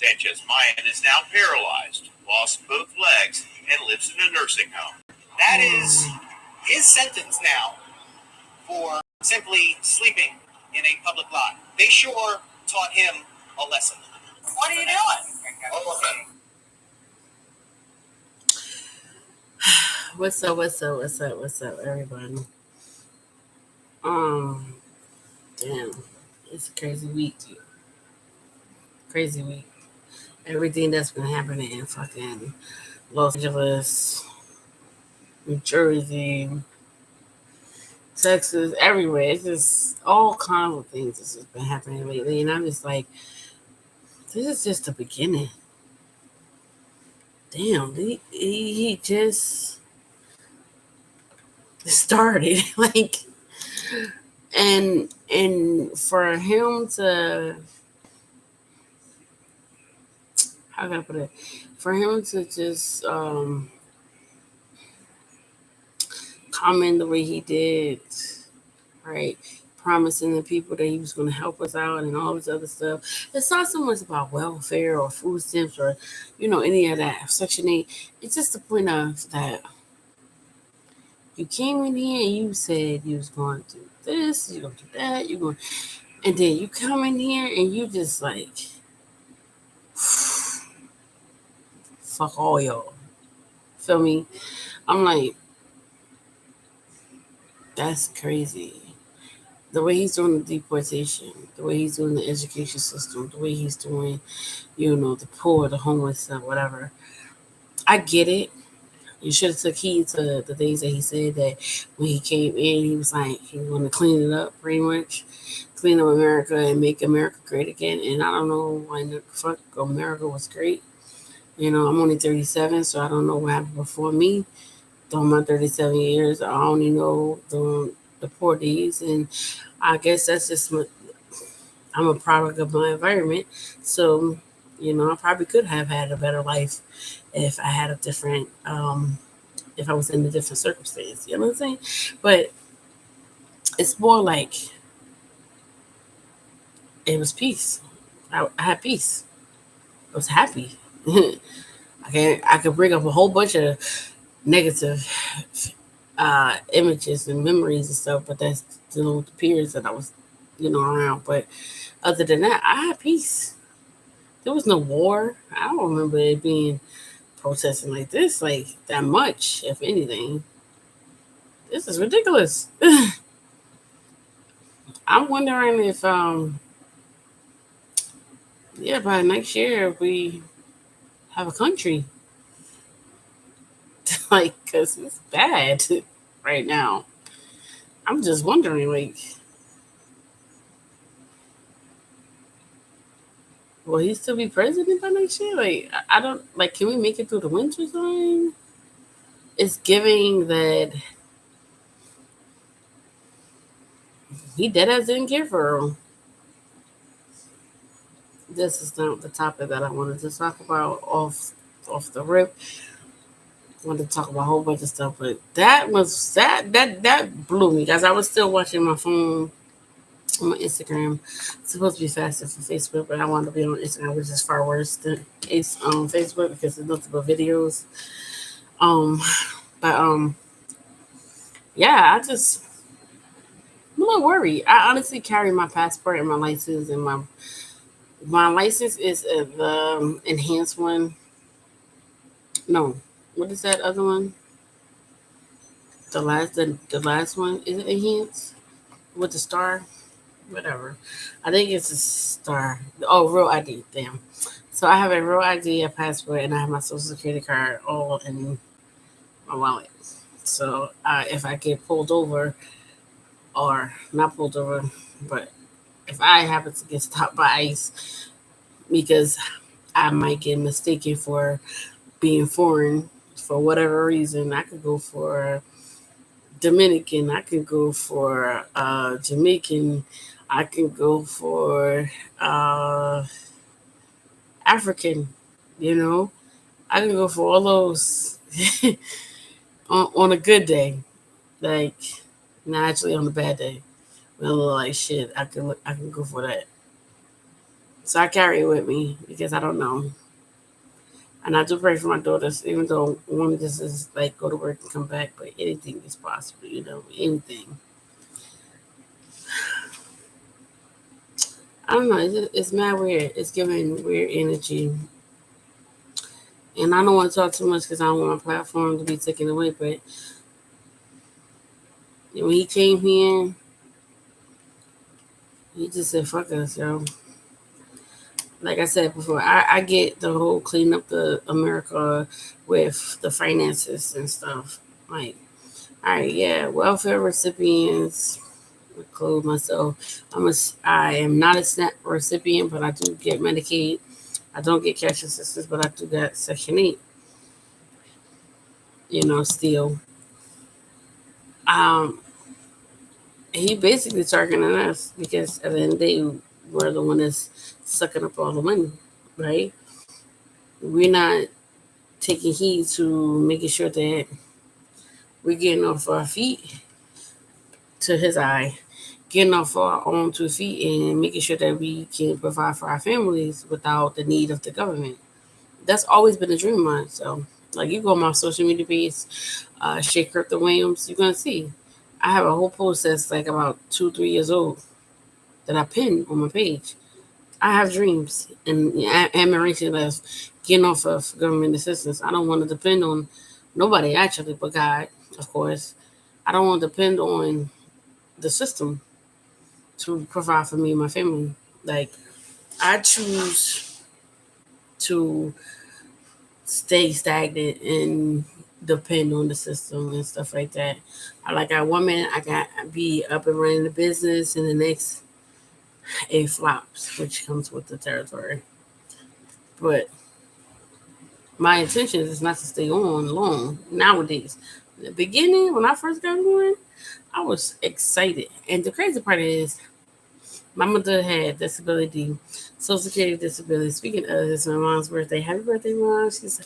Sanchez Mayan is now paralyzed, lost both legs, and lives in a nursing home. That is his sentence now for simply sleeping in a public lot. They sure taught him a lesson. What are you doing? What's up, everybody? Damn, it's a crazy week. Everything that's been happening in fucking Los Angeles, New Jersey, Texas, everywhere. It's just all kinds of things that's just been happening lately, and I'm just like, this is just the beginning. Damn, he just started like, and for him to, how can I put it? For him to just comment the way he did, right? Promising the people that he was going to help us out and all this other stuff. It's not so much about welfare or food stamps or, any of that. Section 8. It's just the point of that you came in here and you said you was going to do this, you're going to do that, and then you come in here and you just like, fuck all y'all. Feel me? I'm like, that's crazy. The way he's doing the deportation, the way he's doing the education system, the way he's doing, the poor, the homeless stuff, whatever. I get it. You should have took heed to the things that he said, that when he came in, he was like, he was going to clean it up, pretty much. Clean up America and make America great again. And I don't know when the fuck America was great. I'm only 37, so I don't know what happened before me. During my 37 years, I only know the poor days, and I guess that's just I'm a product of my environment. So, I probably could have had a better life if I had a different, if I was in a different circumstance. You know what I'm saying? But it's more like it was peace. I had peace. I was happy. I could bring up a whole bunch of negative images and memories and stuff, but that's the periods that I was, around. But other than that, I had peace. There was no war. I don't remember it being protesting like this, like that much, if anything. This is ridiculous. I'm wondering if, by next year we have a country. Like, because it's bad right now. I'm just wondering, like, will he still be president by next year? Like, I don't, like, can we make it through the winter time? It's giving that he dead ass didn't care for him. This is not the topic that I wanted to talk about off the rip. I wanted to talk about a whole bunch of stuff, but that blew me, guys. I was still watching my phone on my Instagram. It's supposed to be faster for Facebook, but I wanted to be on Instagram, which is far worse than Facebook because it's nothing but videos. But yeah, I'm a little worried. I honestly carry my passport and my license, and my license is the enhanced one. No, what is that other one? The last one, is it enhanced with the star? Whatever. I think it's a star. Oh, real ID. Damn. So I have a real ID, a passport, and I have my social security card all in my wallet. So if I get pulled over, or not pulled over, but if I happen to get stopped by ICE because I might get mistaken for being foreign for whatever reason, I could go for Dominican, I could go for Jamaican, I can go for African, I can go for all those on a good day, like not actually on a bad day. When I look like shit, I can go for that. So I carry it with me because I don't know. And I do pray for my daughters, even though one just is like go to work and come back, but anything is possible, anything. I don't know. It's mad weird. It's giving weird energy. And I don't want to talk too much because I don't want my platform to be taken away. But when he came here, he just said, fuck us, yo. Like I said before, I get the whole clean up the America with the finances and stuff. Like, all right, yeah, welfare recipients, include myself. I am not a SNAP recipient, but I do get Medicaid. I don't get cash assistance, but I do get Section 8, still. Um, he basically targeting us because at the end of the day, we're the one that's sucking up all the money, right? We're not taking heed to making sure that we're getting off our feet to his eye, getting off our own 2 feet and making sure that we can provide for our families without the need of the government. That's always been a dream of mine. So, like, you go on my social media page, Shay Kirk Williams, you're gonna see. I have a whole post that's like about 2, 3 years old that I pinned on my page. I have dreams and admiration of getting off of government assistance. I don't want to depend on nobody actually, but God, of course. I don't want to depend on the system to provide for me and my family. Like, I choose to stay stagnant and depend on the system and stuff like that. I got 1 minute I got be up and running the business, and the next it flops, which comes with the territory. But my intention is not to stay on long nowadays. In the beginning, when I first got on, I was excited. And the crazy part is, my mother had disability, Social Security disability. Speaking of, it's my mom's birthday. Happy birthday, Mom. She's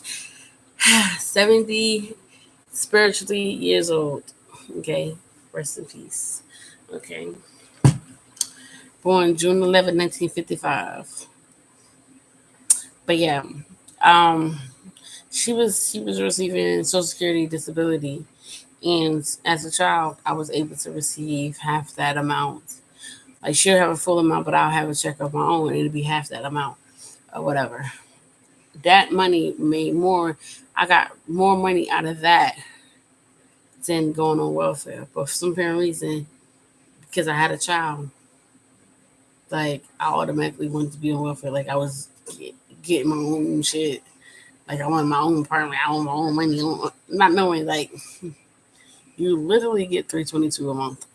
70 spiritually years old. Okay. Rest in peace. Okay. Born June 11, 1955. But yeah. Um she was receiving Social Security disability, and as a child I was able to receive half that amount. Like, she'll have a full amount, but I'll have a check of my own and it'll be half that amount or whatever. That money made more. I got more money out of that than going on welfare. But for some apparent reason, because I had a child, like, I automatically wanted to be on welfare. Like, I was getting my own shit. Like, I wanted my own apartment. I want my own money. Not knowing, like, you literally get 322 a month.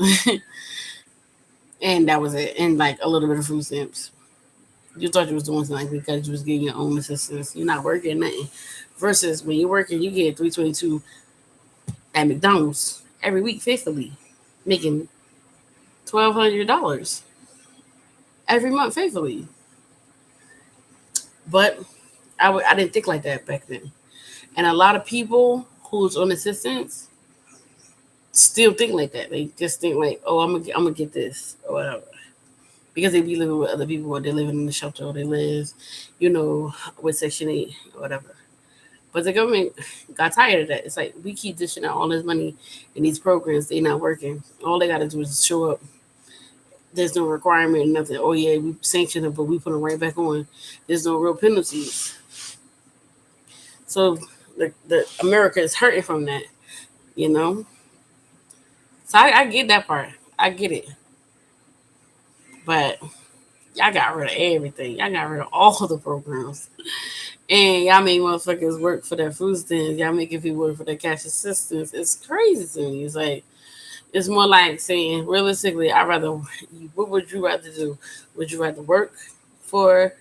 And that was it. And, like, a little bit of food stamps. You thought you was doing something because you was getting your own assistance. You're not working nothing. Versus when you're working, you get 322 at McDonald's every week faithfully, making $1,200 every month faithfully. But I didn't think like that back then. And a lot of people who's on assistance still think like that. They just think like, oh, I'm gonna get this or whatever, because they be living with other people, or they're living in the shelter, or they live, with Section 8 or whatever. But the government got tired of that. It's like, we keep dishing out all this money in these programs. They're not working. All they got to do is show up. There's no requirement, nothing. Oh, yeah, we sanction them, but we put them right back on. There's no real penalties. So the America is hurting from that, you know? So I get that part. I get it. But y'all got rid of everything. Y'all got rid of all the programs. And y'all make motherfuckers work for their food stamps. Y'all making people work for their cash assistance. It's crazy to me. It's like, it's more like saying, realistically, what would you rather do? Would you rather work for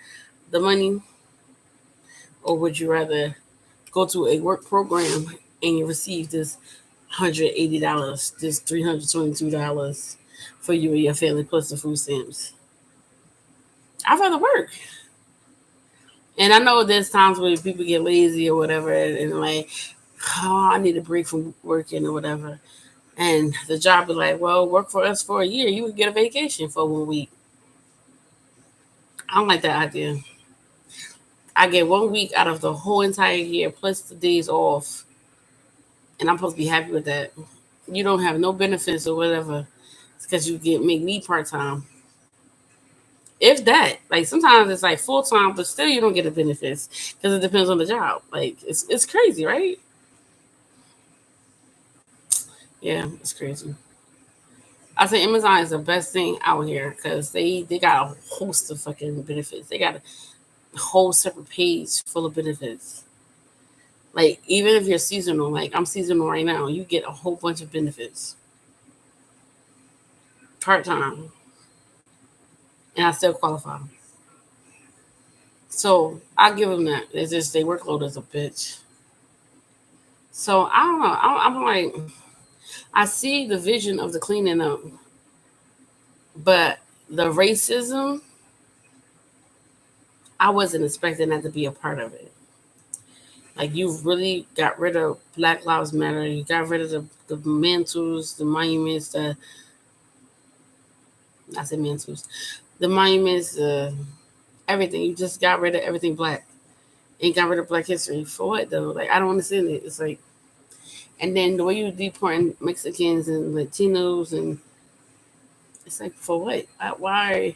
the money, or would you rather go to a work program and you receive this $180, this $322 for you and your family plus the food stamps? I'd rather work. And I know there's times where people get lazy or whatever, and like, oh, I need a break from working or whatever. And the job be like, well, work for us for a year. You would get a vacation for 1 week. I don't like that idea. I get 1 week out of the whole entire year plus the days off, and I'm supposed to be happy with that. You don't have no benefits or whatever. It's because you get make me part time. If that, like sometimes it's like full time, but still you don't get the benefits because it depends on the job. Like it's crazy, right? Yeah, it's crazy. I say Amazon is the best thing out here because they got a host of fucking benefits. They got a whole separate page full of benefits. Like even if you're seasonal, like I'm seasonal right now, you get a whole bunch of benefits part time, and I still qualify. So I give them that. It's just their workload is a bitch. So I don't know. I'm like, I see the vision of the cleaning up, but the racism, I wasn't expecting that to be a part of it. Like you really got rid of Black Lives Matter. You got rid of the mantles, the monuments, I said mantles, the monuments, everything. You just got rid of everything black and got rid of Black history. For what though? Like I don't understand it. It's like, and then the way you deporting Mexicans and Latinos, and it's like for what? Why?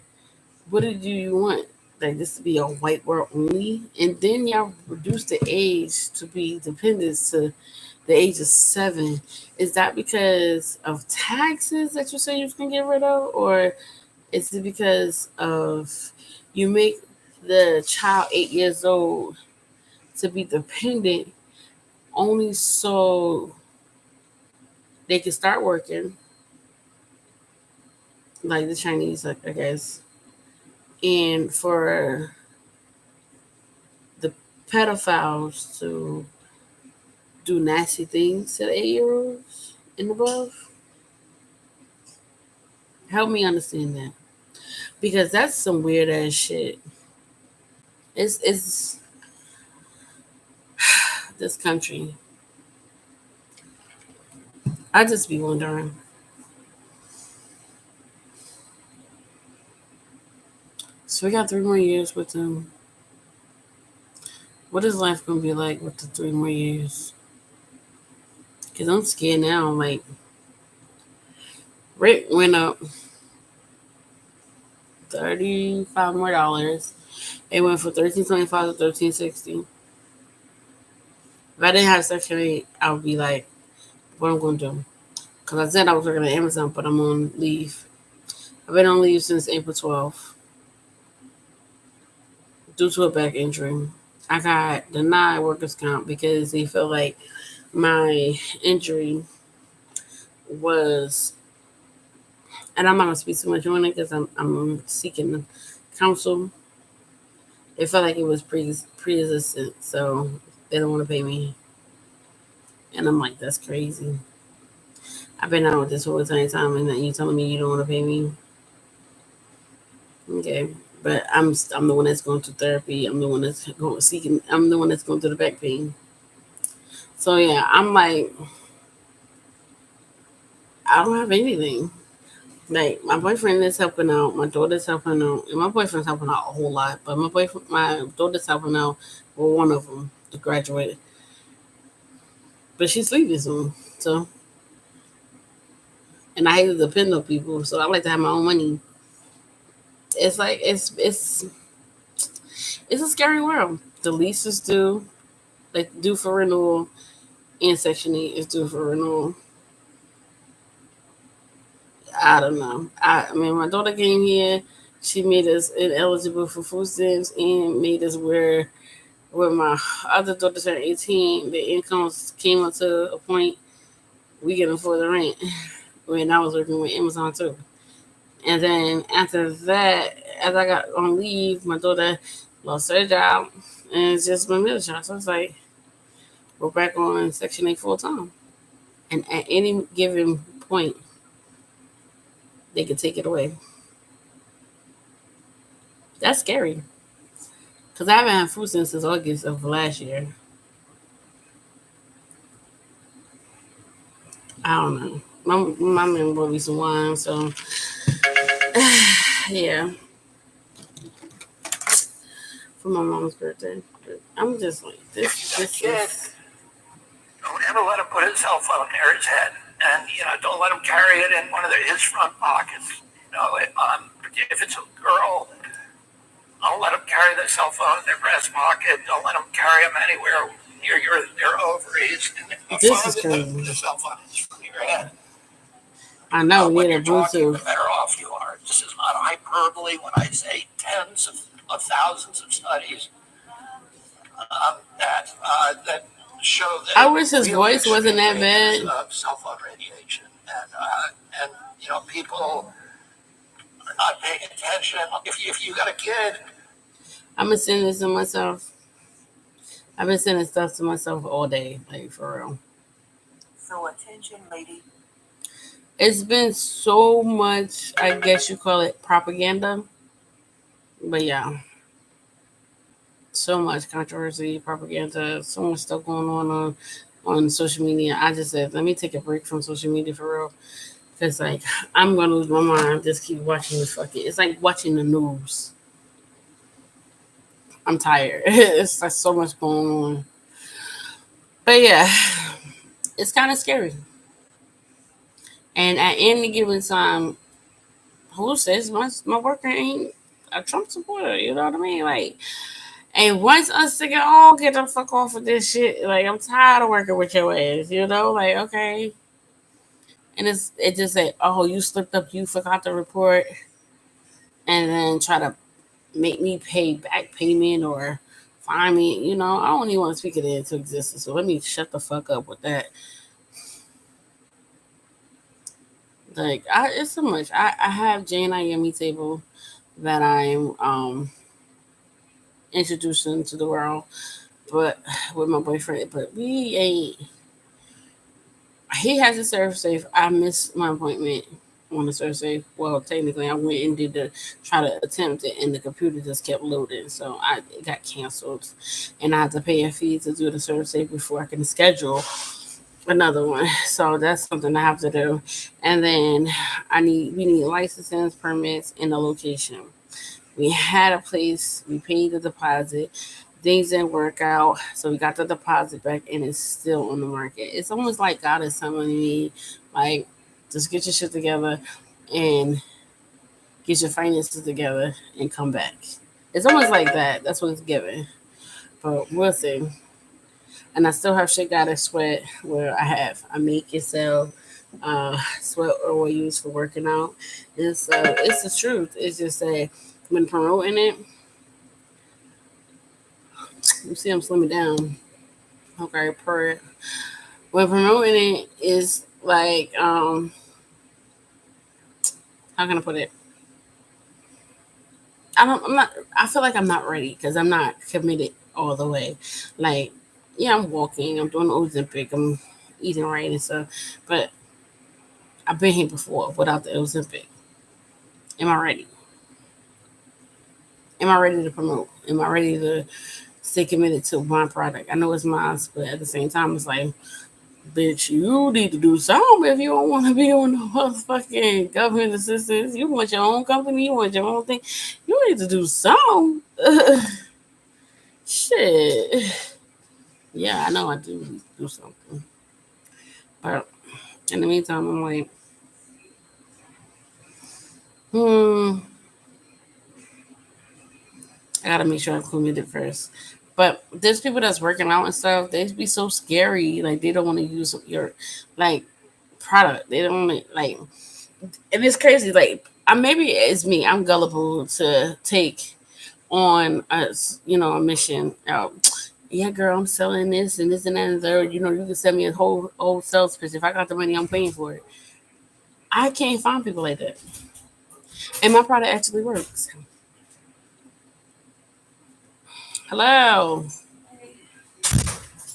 What did you want? Like this to be a white world only, and then y'all reduce the age to be dependents to the age of 7. Is that because of taxes that you say you can get rid of, or is it because of you make the child 8 years old to be dependent only so they can start working, like the Chinese, like I guess, and for the pedophiles to do nasty things to the 8 year olds and above? Help me understand that because that's some weird ass shit. It's this country. I just be wondering. So we got 3 more years with them. What is life gonna be like with the 3 more years? Cause I'm scared now. Like rent went up $35 more. It went from 13.25 to 13.60. If I didn't have Section 8, I would be like, what I'm gonna do? Cause I said I was working at Amazon, but I'm on leave. I've been on leave since April 12th due to a back injury. I got denied workers' comp because they felt like my injury was, and I'm not gonna speak too much on it because I'm seeking counsel. They felt like it was pre-existent, so they don't want to pay me. And I'm like, that's crazy. I've been out with this whole entire time, and then you telling me you don't want to pay me? Okay, but I'm the one that's going through therapy. I'm the one that's going seeking. I'm the one that's going through the back pain. So yeah, I'm like, I don't have anything. Like my boyfriend is helping out, my daughter's helping out, and my boyfriend's helping out a whole lot. But my daughter's helping out with one of them to graduate, but she's leaving soon. So, and I hate to depend on people, so I like to have my own money. It's like it's a scary world. The lease is due, like due for renewal, and Section 8 is due for renewal. I don't know. I mean, my daughter came here. She made us ineligible for food stamps and made us wear. When my other daughter turned 18, the incomes came up to a point we can afford the rent. When I was working with Amazon too. And then after that, as I got on leave, my daughter lost her job, and it's just my middle child. So it's like we're back on Section 8 full time. And at any given point, they could take it away. That's scary. Because I haven't had food since August of last year. I don't know. My man brought me some wine, so yeah. for my mom's birthday. But I'm just like this. This is. Don't ever let him put his cell phone near his head, and don't let him carry it in one of his front pockets. If it's a girl, don't let them carry their cell phone in their breast pocket. Don't let them carry them anywhere near their ovaries. And this is crazy. The cell phone is from your head. I know, When yeah, you're the talking, Bluetooth. the better off you are. This is not hyperbole when I say tens of thousands of studies that show that. I wish his voice wasn't that bad. Of cell phone radiation, and people are not paying attention. If you got a kid, I'm been sending this to myself. I've been sending stuff to myself all day, like for real. So attention, lady. It's been so much, I guess you call it propaganda. But yeah, so much controversy, propaganda, so much stuff going on social media. I just said, let me take a break from social media for real. Because, like, I'm going to lose my mind. Just keep watching the fucking. It's like watching the news. I'm tired. It's like so much going on. But yeah, it's kind of scary. And at any given time, who says my worker ain't a Trump supporter? You know what I mean? Like, and once us to get the fuck off of this shit. Like, I'm tired of working with your ass. You know, like, okay. And it just said, oh, you slipped up, you forgot to report, and then try to make me pay back payment or fine me. You know, I don't even want to speak it into existence. So let me shut the fuck up with that. Like, it's so much. I have Jane Yummy table that I'm introducing to the world, but with my boyfriend. But we ain't. He has a serve safe. I missed my appointment on the serve safe. Well, technically, I went and did the try to attempt it, and the computer just kept loading, so it got canceled, and I had to pay a fee to do the serve safe before I can schedule another one. So that's something I have to do, and then we need licenses, permits, and a location. We had a place. We paid the deposit. Things didn't work out, so we got the deposit back, and it's still on the market. It's almost like God is telling me, like, just get your shit together and get your finances together and come back. It's almost like that. That's what it's giving. But we'll see. And I still have shit got to sweat where I make and sell sweat oil used for working out. It's the truth. It's just that when promoting it, you see I'm slimming down. Okay, per when promoting it is like how can I put it? I feel like I'm not ready because I'm not committed all the way. Like, yeah, I'm walking, I'm doing Ozempic, I'm eating right and stuff, but I've been here before without the Ozempic. Am I ready? Am I ready to promote? Am I ready to stay committed to one product? I know it's mine, but at the same time, it's like, bitch, you need to do something if you don't want to be on the motherfucking government assistance. You want your own company, you want your own thing. You need to do something. Shit. Yeah, I know I do need to do something. But in the meantime, I'm like, hmm, I gotta make sure I'm committed first. But there's people that's working out and stuff, they be so scary. Like, they don't want to use your, like, product. They don't want to, like, and it's crazy. Like, maybe it's me. I'm gullible to take on a mission. Yeah, girl, I'm selling this and this and that and third. You know, you can send me a whole sales pitch. If I got the money, I'm paying for it. I can't find people like that, and my product actually works. Hello,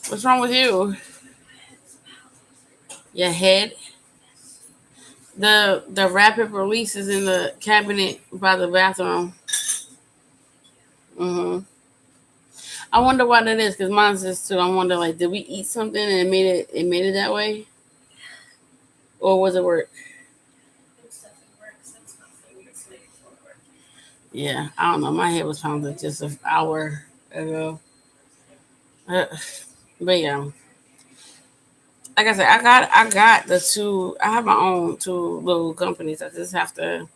what's wrong with you? Your head. The rapid release is in the cabinet by the bathroom. I wonder why that is, because mine says too. I wonder, like, did we eat something and it made it that way, or was it work? Yeah, I don't know. My head was pounding just an hour ago. Uh, but yeah, like I said, I got the two. I have my own two little companies. I just have to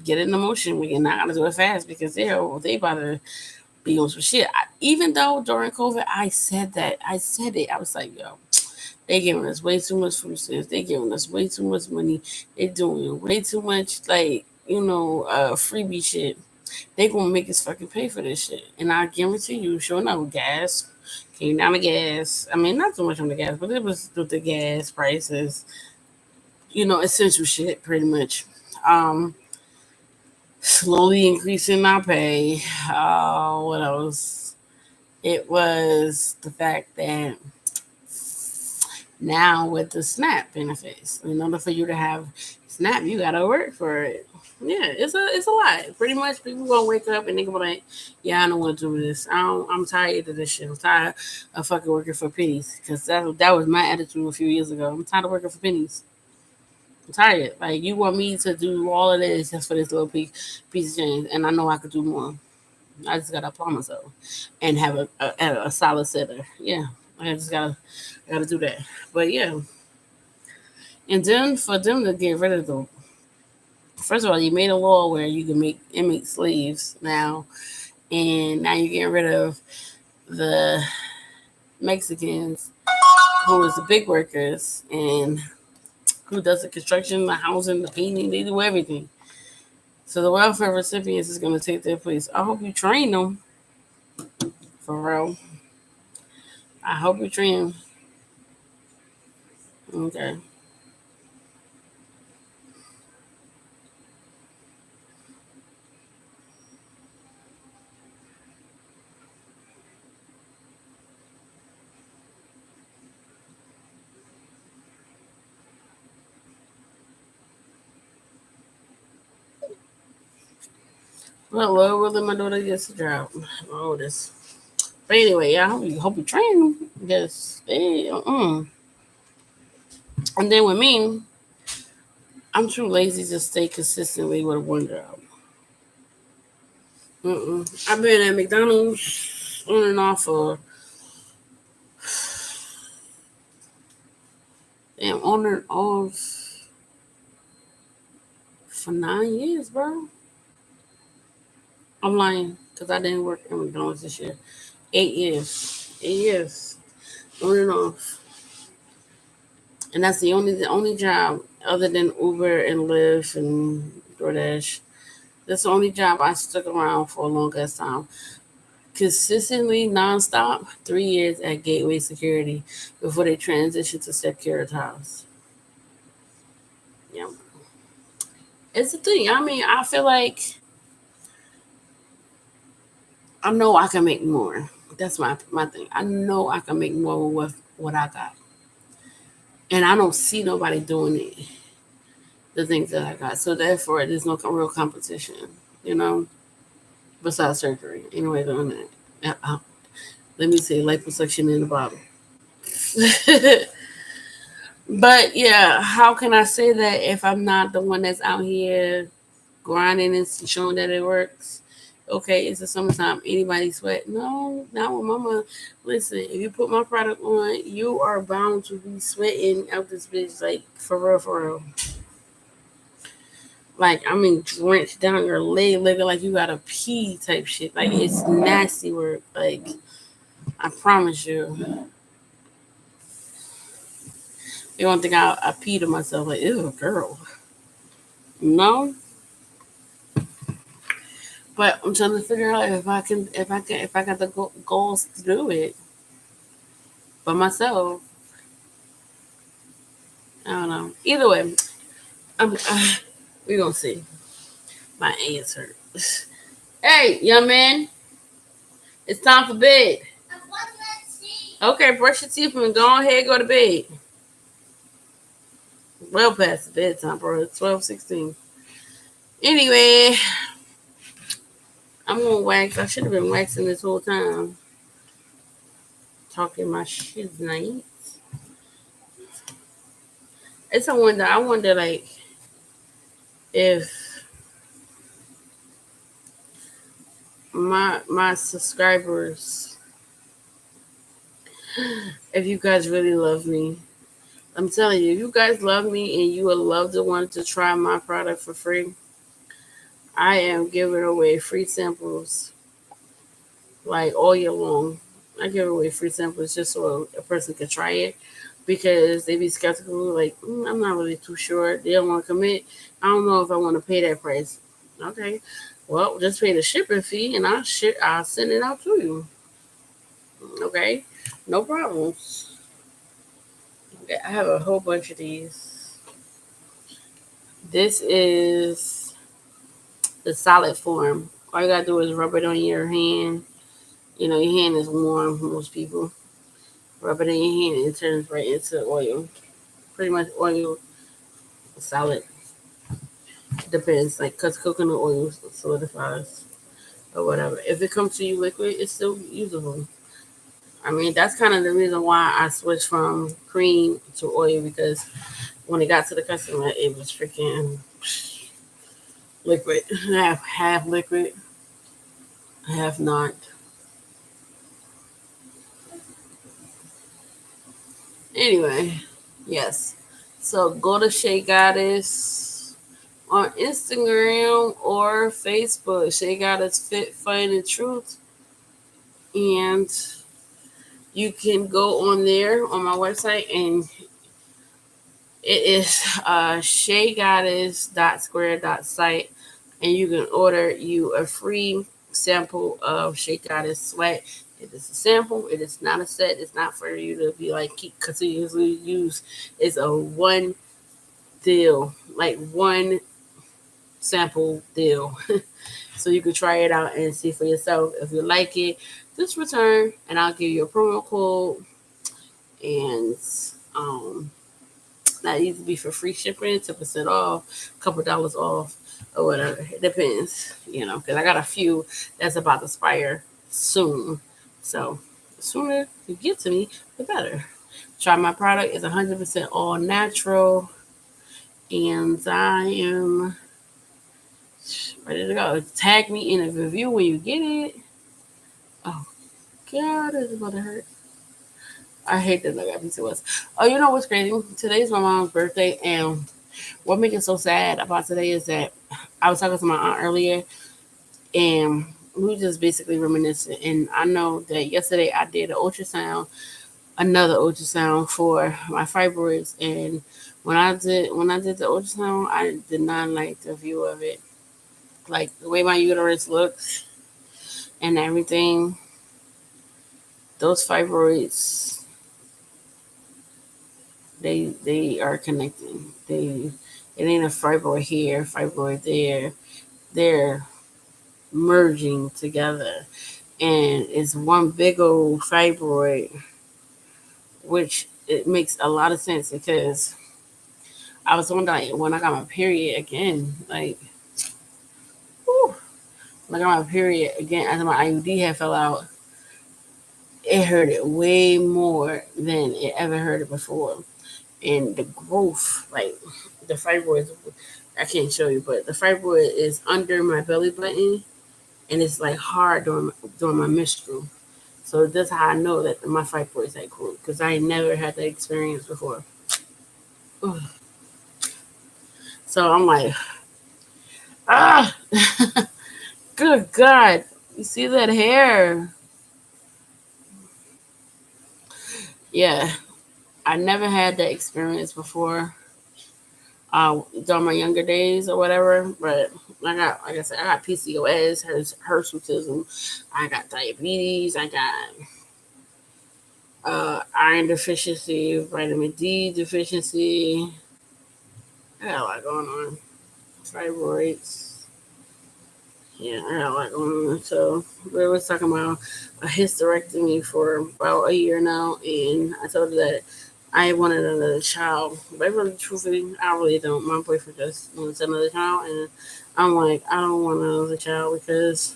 get it in the motion. We not gotta do it fast because they about to be on some shit. Even though during COVID, I said that. I said it. I was like, yo, they giving us way too much food stamps. They giving us way too much money. They doing way too much freebie shit. They gonna make us fucking pay for this shit. And I guarantee you, sure enough, gas came down the gas. I mean, not so much on the gas, but it was with the gas prices. Essential shit, pretty much. Um, Slowly increasing my pay. What else? It was the fact that now with the SNAP benefits, in order for you to have SNAP, you gotta work for it. Yeah, it's a lot. Pretty much, people gonna wake up and think about like, yeah, I don't want to do this. I'm tired of this shit. I'm tired of fucking working for pennies because that was my attitude a few years ago. I'm tired of working for pennies. I'm tired. Like you want me to do all of this just for this little piece of change, and I know I could do more. I just gotta apply myself and have a solid setter. Yeah, I gotta do that. But yeah, and then for them to get rid of the first of all, you made a law where you can make inmate slaves now, and now you're getting rid of the Mexicans who is the big workers and who does the construction, the housing, the painting, they do everything. So the welfare recipients is going to take their place. I hope you train them for real. I hope you train them. Okay. Well, Lord willing, my daughter gets a job. Oh, this. But anyway, yeah, I hope you train them. Yes. And then with me, I'm too lazy to stay consistently with one job. I've been at McDonald's on and off for on and off for 9 years, bro. I'm lying because I didn't work at McDonald's this year. 8 years, 8 years on and off, and that's the only job other than Uber and Lyft and DoorDash. That's the only job I stuck around for a long ass time. Consistently, nonstop, 3 years at Gateway Security before they transitioned to Securitas. Yeah, it's the thing. I mean, I feel like I know I can make more. That's my thing. I know I can make more with what I got, and I don't see nobody doing it. The things that I got, so therefore, there's no real competition. You know, besides surgery, anyway, doing that. Let me say liposuction in the bottle. But yeah, how can I say that if I'm not the one that's out here grinding and showing that it works? Okay, it's the summertime. Anybody sweat? No, not with mama. Listen, if you put my product on, you are bound to be sweating out this bitch, like for real, for real. Like I mean, drenched down your leg, looking like you got to pee type shit. Like it's nasty work. Like I promise you, you don't think I pee to myself like, ew, girl. No, but I'm trying to figure out if I got the goals to do it by myself. I don't know. Either way, I'm. We gonna see. My ass hurt. Hey, young man, it's time for bed. Okay, brush your teeth and go ahead, go to bed. Well past the bedtime, bro. It's 12:16. Anyway, I'm gonna wax. I should have been waxing this whole time. Talking my shit night. It's a wonder. I wonder, like, if my subscribers, if you guys really love me, I'm telling you, if you guys love me and you would love to want to try my product for free, I am giving away free samples like all year long. I give away free samples just so a person can try it because they be skeptical, like, I'm not really too sure. They don't want to commit. I don't know if I want to pay that price. Okay. Well, just pay the shipping fee and I'll send it out to you. Okay. No problems. Okay, I have a whole bunch of these. This is the solid form. All you gotta do is rub it on your hand. You know, your hand is warm for most people. Rub it in your hand and it turns right into oil. Pretty much oil, solid. Depends, like, because coconut oil solidifies or whatever. If it comes to you liquid, it's still usable. I mean, that's kind of the reason why I switched from cream to oil because when it got to the customer, it was freaking liquid, half liquid, half not. Anyway, yes. So go to Shea Goddess on Instagram or Facebook. Shea Goddess Fit, Fun, and Truth. And you can go on there on my website and it is shaygoddess.square.site and you can order you a free sample of Shea Goddess sweat. It is a sample. It is not a set. It's not for you to be like keep continuously use. It's a one deal, like one sample deal. So you can try it out and see for yourself. If you like it, just return and I'll give you a promo code and that needs to be for free shipping, 10% off, a couple dollars off, or whatever. It depends, because I got a few that's about to expire soon. So the sooner you get to me, the better. Try my product. It's 100% all natural. And I am ready to go. Tag me in a review when you get it. Oh, God, it's about to hurt. I hate that I got PCOS. Oh, you know what's crazy? Today's my mom's birthday, and what makes it so sad about today is that I was talking to my aunt earlier, and we were just basically reminiscing. And I know that yesterday I did another ultrasound for my fibroids, and when I did the ultrasound, I did not like the view of it, like the way my uterus looks and everything. Those fibroids, they are connecting. It ain't a fibroid here, fibroid there. They're merging together, and it's one big old fibroid, which it makes a lot of sense because I was wondering like, when I got my period again, like, whew, when I got my period again after my IUD had fell out, it hurted way more than it ever hurted before. And the growth, like the fibroid, I can't show you, but the fibroid is under my belly button and it's like hard during my menstrual. So that's how I know that my fibroids had grew because I never had that experience before. Ugh. So I'm like, ah, good God, you see that hair? Yeah, I never had that experience before. During my younger days or whatever, but like I said, I got PCOS, hirsutism, I got diabetes, I got iron deficiency, vitamin D deficiency. I got a lot going on. Thyroids. Yeah, I got a lot going on. So we were talking about a hysterectomy for about a year now, and I told her that I wanted another child. But really, truthfully, I really don't. My boyfriend just wants another child, and I'm like, I don't want another child because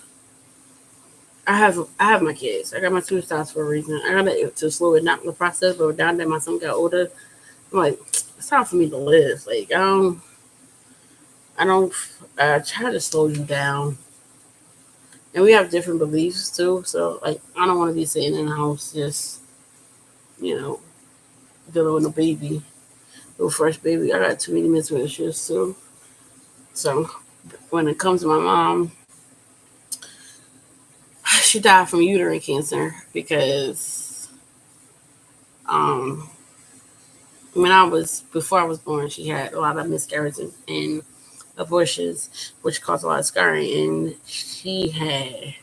I have my kids. I got my two stars for a reason. I got it to slow it down the process, but now that my son got older, I'm like, it's time for me to live. Like I don't try to slow you down. And we have different beliefs too. So like, I don't want to be sitting in the house just, you know, dealing with a baby, little fresh baby. I got too many mental issues too. So when it comes to my mom, she died from uterine cancer because um when I was before I was born, she had a lot of miscarriages and abortions, which caused a lot of scarring, and she had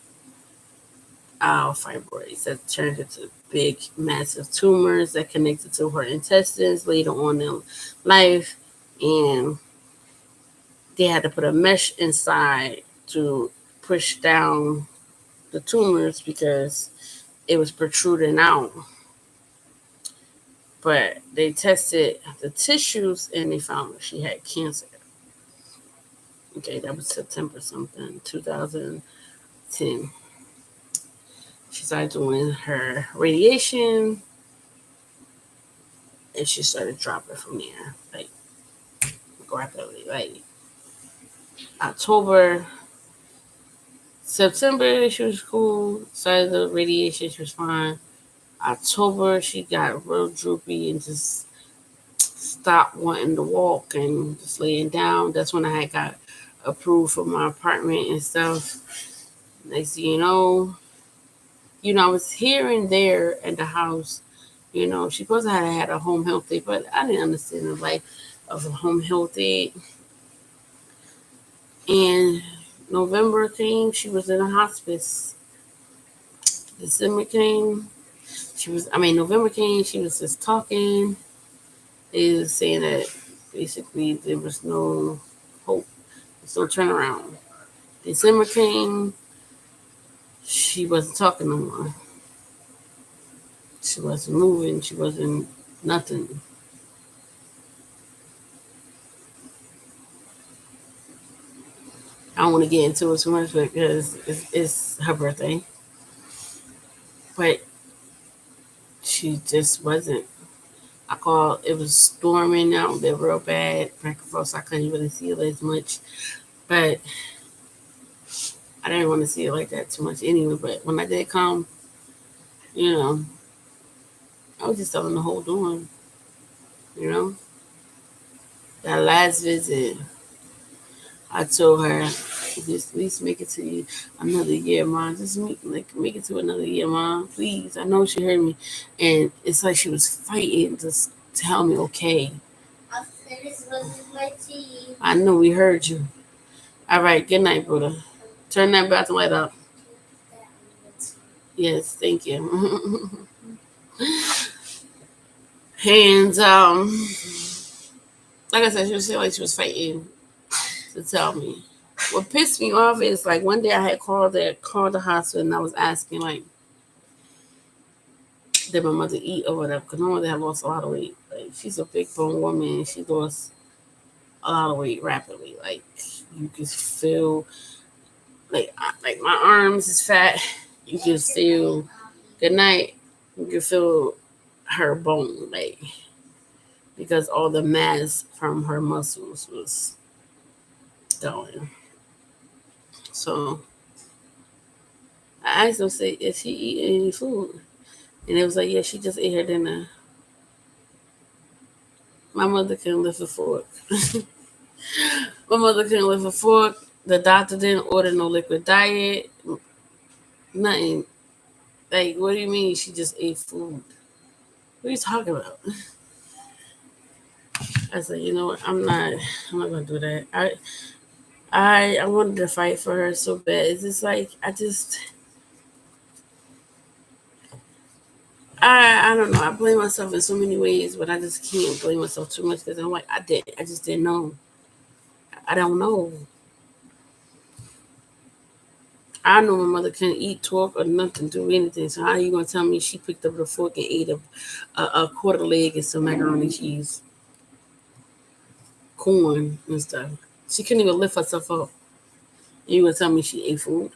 fibroids that turned into big, massive tumors that connected to her intestines later on in life, and they had to put a mesh inside to push down the tumors because it was protruding out. But they tested the tissues and they found she had cancer. Okay, that was September something, 2010. She started doing her radiation and she started dropping from there, like rapidly. Like October, September, she was cool. Started the radiation, she was fine. October, she got real droopy and just stopped wanting to walk and just laying down. That's when I had got approved for my apartment and stuff. Next thing I was here and there at the house. She supposed to have had a home health day, but I didn't understand the life of a home health day. And November came, she was in a hospice. December came, November came, she was just talking. They was saying that basically there was no hope, there's no turnaround. December came, she wasn't talking no more. She wasn't moving, she wasn't nothing. I don't want to get into it too much because it's her birthday. But she just wasn't. I called, it was storming out there real bad. Back and forth, so I couldn't really see it as much. But I didn't want to see it like that too much anyway. But when I did come, you know, I was just telling the whole doing, you know. That last visit, I told her, just at least make it to you another year, Mom. Just make it to another year, Mom. Please. I know she heard me. And it's like she was fighting to tell me, okay. I finished brushing my teeth. I know we heard you. All right, good night, brother. Turn that bathroom light up. Yes, thank you. And like I said, she was feeling like she was fighting to tell me. What pissed me off is like one day I had called the hospital and I was asking like, did my mother eat or whatever? Because my mother had lost a lot of weight. Like she's a big bone woman. And she lost a lot of weight rapidly. Like you can feel like my arms is fat. You can feel good night. You can feel her bone like because all the mass from her muscles was going. So I asked them, say, if she eating any food? And it was like, yeah, she just ate her dinner. My mother couldn't lift a fork. My mother couldn't lift a fork. The doctor didn't order no liquid diet. Nothing. Like, what do you mean she just ate food? What are you talking about? I said, you know what? I'm not gonna do that. I wanted to fight for her so bad. It's just like I don't know. I blame myself in so many ways, but I just can't blame myself too much because I'm like I just didn't know. I don't know. I know my mother couldn't eat, talk, or nothing, do anything. So how are you gonna tell me she picked up the fork and ate a quarter leg and some macaroni and cheese, corn and stuff? She couldn't even lift herself up. And you gonna tell me she ate food?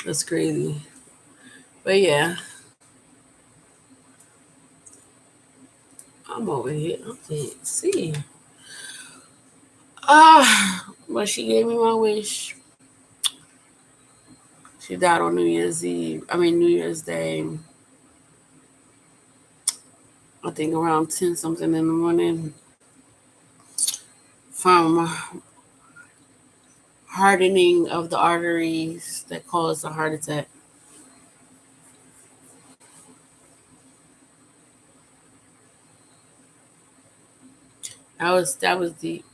That's crazy. But yeah, I'm over here. I can't see. But she gave me my wish. She died on New Year's Eve. I mean New Year's Day. I think around 10 something in the morning from hardening of the arteries that caused a heart attack. That was deep.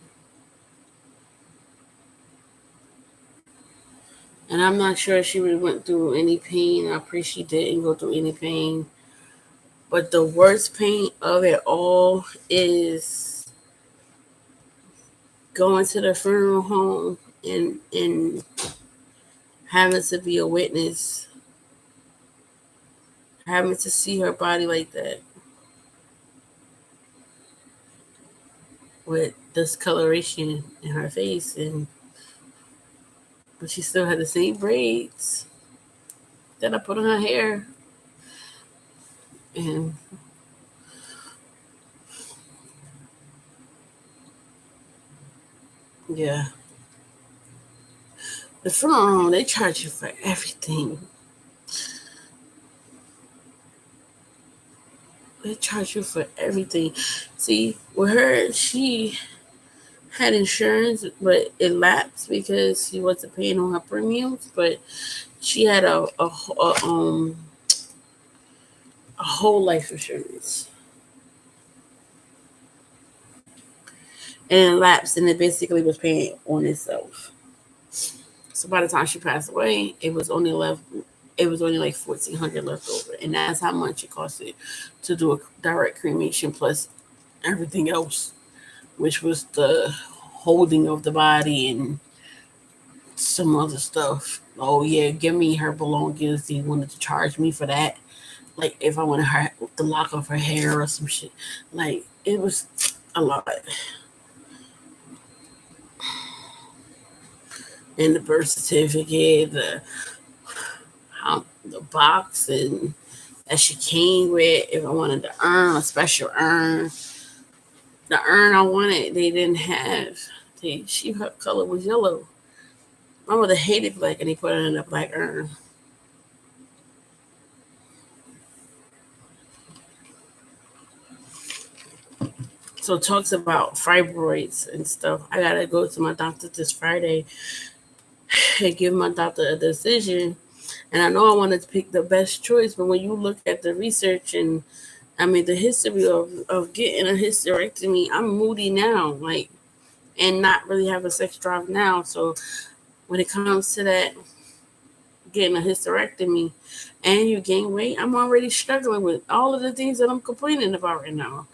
And I'm not sure she really went through any pain. I pray she didn't go through any pain. But the worst pain of it all is going to the funeral home and having to be a witness, having to see her body like that with discoloration in her face, and but she still had the same braids that I put on her hair. And yeah, the funeral home, they charge you for everything. They charge you for everything. See, with her, she had insurance, but it lapsed because she wasn't paying on her premiums. But she had a whole life insurance, and it lapsed, and it basically was paying on itself. So by the time she passed away, it was only left. It was only like 1,400 left over, and that's how much it costed to do a direct cremation plus everything else, which was the holding of the body and some other stuff. Oh yeah, give me her belongings. He wanted to charge me for that. Like if I wanted her the lock of her hair or some shit. Like it was a lot. And the birth certificate, the box, and that she came with. If I wanted the urn, a special urn, the urn I wanted, they didn't have. Her color was yellow. My mother hated black, and they put it in a black urn. So talks about fibroids and stuff. I gotta go to my doctor this Friday and give my doctor a decision. And I know I wanted to pick the best choice, but when you look at the research and I mean the history of getting a hysterectomy, I'm moody now, like, and not really have a sex drive now. So when it comes to that, getting a hysterectomy, and you gain weight, I'm already struggling with all of the things that I'm complaining about right now.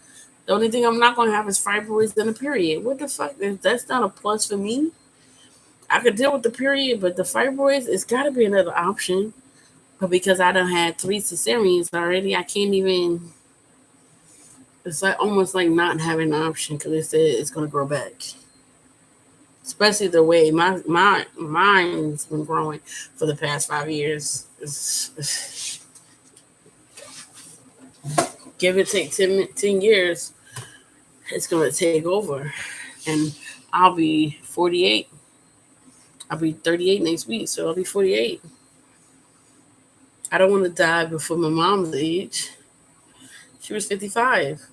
The only thing I'm not gonna have is fibroids and a period. What the fuck? That's not a plus for me. I could deal with the period, but the fibroids, it's got to be another option. But because I done had 3 cesareans already, I can't even. It's like almost like not having an option because it said it's gonna grow back. Especially the way my mine's been growing for the past 5 years. Give it take 10 years, it's gonna take over, and I'll be 48. I'll be 38 next week, so I'll be 48. I don't want to die before my mom's age. She was 55.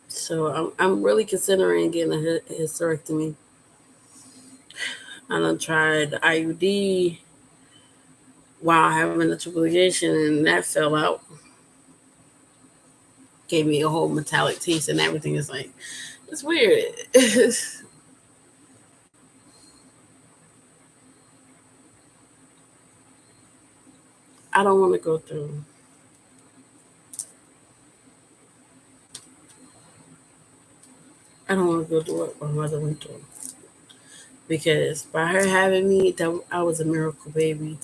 So I'm really considering getting a hysterectomy. I done tried the IUD while having the triple ligation, and that fell out. Gave me a whole metallic taste, and everything is like, it's weird. I don't want to go through. I don't want to go through what my mother went through. Because by her having me, that I was a miracle baby.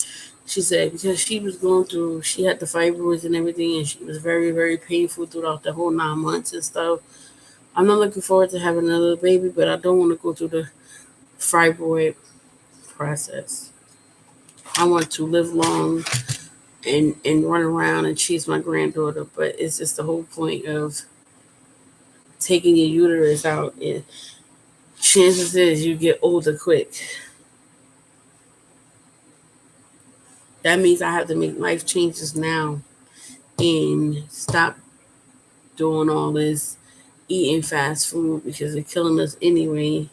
She said because she was going through, she had the fibroids and everything, and she was very, very painful throughout the whole 9 months and stuff. I'm not looking forward to having another baby, but I don't want to go through the fibroid process. I want to live long, and run around and chase my granddaughter. But it's just the whole point of taking your uterus out. And chances is you get older quick. That means I have to make life changes now and stop doing all this eating fast food because they're killing us anyway.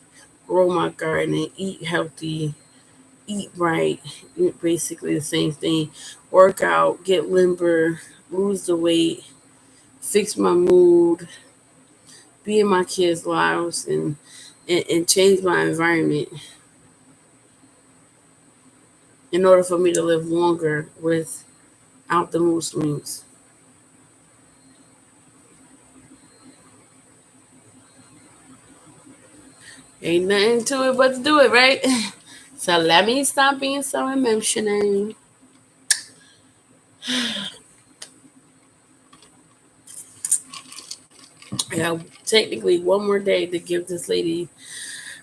Grow my garden, eat healthy, eat right, eat basically the same thing. Work out, get limber, lose the weight, fix my mood, be in my kids' lives, and change my environment in order for me to live longer without the mood swings. Ain't nothing to it but to do it, right? So let me stop being so emotional. I got technically one more day to give this lady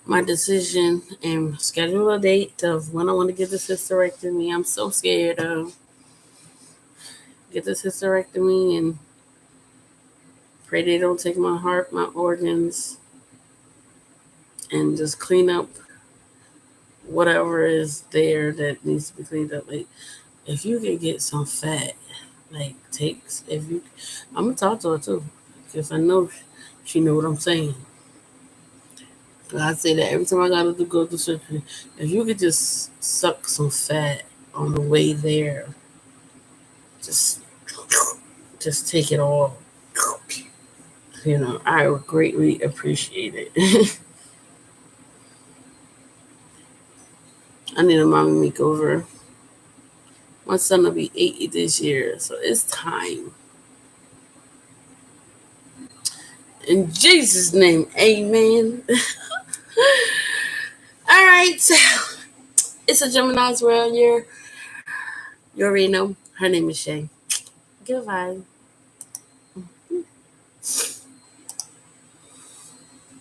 my decision and schedule a date of when I want to get this hysterectomy. I'm so scared of get this hysterectomy and pray they don't take my heart, my organs, and just clean up whatever is there that needs to be cleaned up. Like if you can get some fat, like takes if you, I'm gonna talk to her too because I know she know what I'm saying. I say that every time I gotta go to surgery. If you could just suck some fat on the way there, just just take it all. I would greatly appreciate it. I need a mommy makeover. My son will be 80 this year, so it's time. In Jesus' name, amen. All right, so it's a Gemini's world. You already know. Her name is Shay. Goodbye.